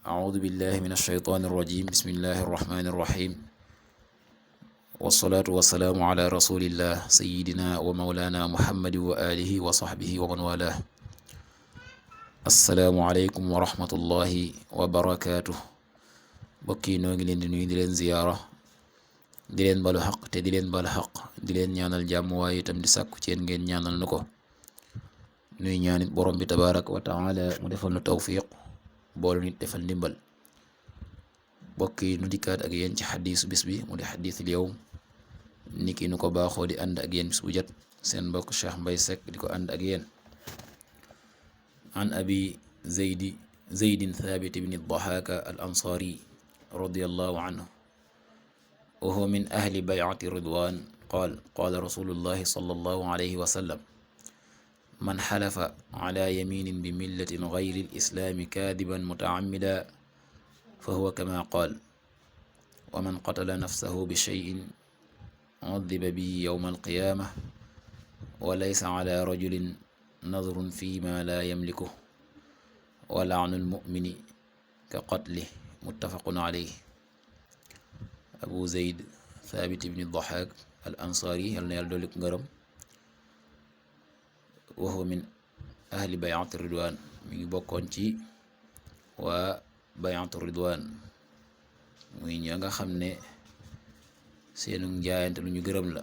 أعوذ بالله من الشيطان الرجيم بسم الله الرحمن الرحيم والصلاة والسلام على رسول الله سيدنا ومولانا محمد وآله وصحبه ومن والاه السلام عليكم ورحمة الله وبركاته bokki noo ngi leen di nuyu di leen ziyaara di leen balu xaq te di leen balu xaq di leen ñaanal jàmm waaye itam di sàkku ci yéen ngeen ñaanal nu ko nuy ñaanit borom bi tabaraka wa taala mu defal nu tawfiq boolu nit defal ndimbal bokk yi nu dikkaat ak yéen ci xadiisu bis bi mu di xadiisul yawm niki nu ko baaxoo di ànd ak yéen bis bu jot seen mbokk Cheikh Mbaye Seck di ko ànd ak yéen an abi zaydin thabit ibn ad-Dahhak al-Ansari radiyallahu anhu wa huwa min ahli bay'ati ridwan qaala rasulullahi sallallahu alayhi wa sallam man xalafa ala yaminin bi millatin gayri lislaami kaadiban mutaamida fa huwa kama qaal wa man qatala nafsahu bi cheyin udiba bihi yowma alqiyaama wa laysa ala rajulin nadrun fi ma la yamliku wa laanu almumini ka qatlih muttafaqun alayh. Abu Zayd Thabit ibn Dahhak al Ansari yal na yàlla dolli ko ngërëm wa huwa min ahli bay'ati ridwan mi ngi bokkoon ci waa bay'atu ridwan muy ña nga xam ne seenu njaayante lu ñu gërëm la.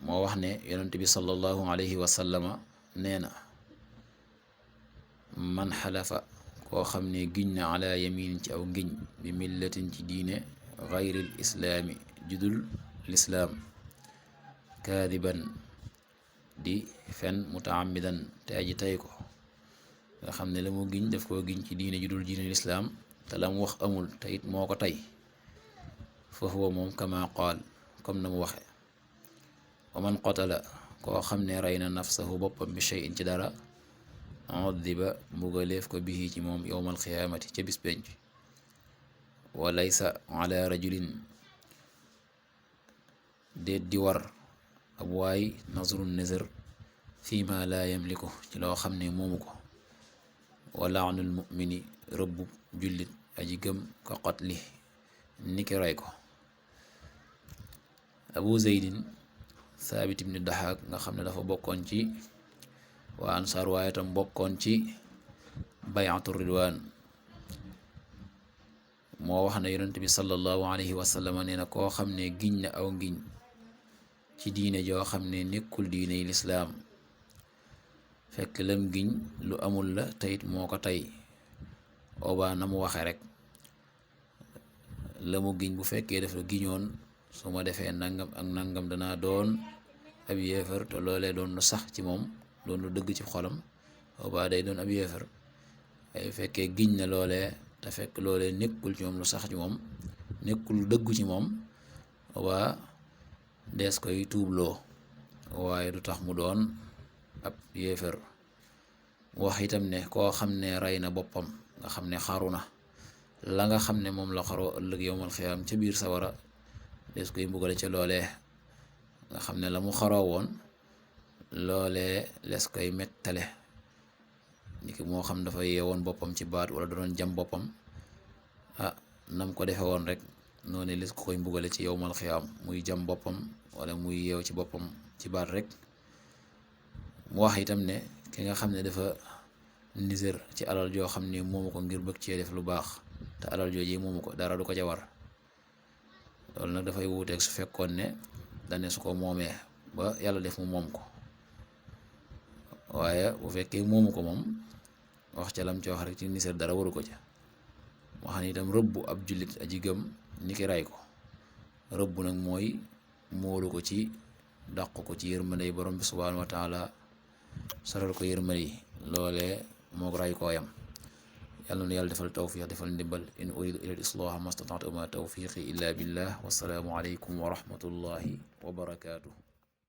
moo wax ne yonent bi sallallahu alayhi wa sallama nee na man xalafa koo xam ne giñ na ala yamin ci aw ngiñ bi millatin ci diine gayril islaami judul lislaam kaadiban di fen mutaamidan te aji tay ko nga xam ne la mu giñ daf koo giñ ci diine ju dul diine lislaam te la mu wax amul te it moo ko tay fa huwa moom kama qaal comme na mu waxe wa man qatala koo xam ne rey na nafsahu boppam bi shay'in ci dara udiba mbugaleef ko bihi ci moom yowmal xiyaamati ca bis penc wa laysa ala rajulin déet di war ab waay nazrun nazar fii ma laa yamliku ci loo xam ne moomu ko wa laanul mumini rëbbu jullit aji gëm ka qatli niki rey ko. Abu Zaydin Thabit ibn Dahhak nga xam ne dafa bokkoon ci waa ansaar waaye tam bokkoon ci bay'atu ridwaan moo wax ne yonent bi sallallahu alayhi wa sallam nee na koo xam ne giñ na aw ngiñ ci diine joo xam ne nekkul diine yi lislaam fekk lam giñ lu amul la teyit moo ko tey oobaa na mu waxe rek la mu giñ bu fekkee dafa giñoon su ma defee nangam ak nangam danaa doon ab yéefar te loolee doon lu sax ci moom doon lu dëgg ci xolam oobaa day doon ab yéefar ay fekkee giñ na loolee te fekk loolee nekkul ci moom lu sax ci moom nekkul lu dëggu ci moom oobaa dees koy tuubloo waaye du tax mu doon ab yéefar. wax itam ne koo xam ne rey na boppam nga xam ne xaru na la nga xam ne moom la xaroo ëllëg yowmal xiyaam ca biir sawara dees koy mbugale ca loolee nga xam ne la mu xaroo woon loolee les koy mettale niki moo xam dafa yeewoon boppam ci baat wala da doon jam boppam nam ko defe woon rek noonu les ko koy mbugale ci yowmal xiyaam muy jam boppam wala muy yeew ci boppam ci baat rek. mu wax itam ne ki nga xam ne dafa niser ci alal joo xam ne moomu ko ngir bëgg cee def lu baax te alal jooji moomu ko dara du ko ca war loolu nag dafay wuuteeg su fekkoon ne dane su ko moomee ba yàlla def mu moom ko waaye bu fekkee moomu ko moom wax ca lam ci wax rek ci niser dara waru ko ca. wax ne itam rëbbu ab jullit aji gëm niki ray ko rëbbu nag mooy moolu ko ci dàq ko ci yërmande borom bi subhaanahu wa taala saral ko yërmande yi loolee moo ray koo yam. yàlla na yàlla defal tawfiq defal ndimbal in uridu ila al-islaha mastata'tu ma tawfiqi illa billah wassalaamu alaykum wa rahmatullahi wa barakaatuh.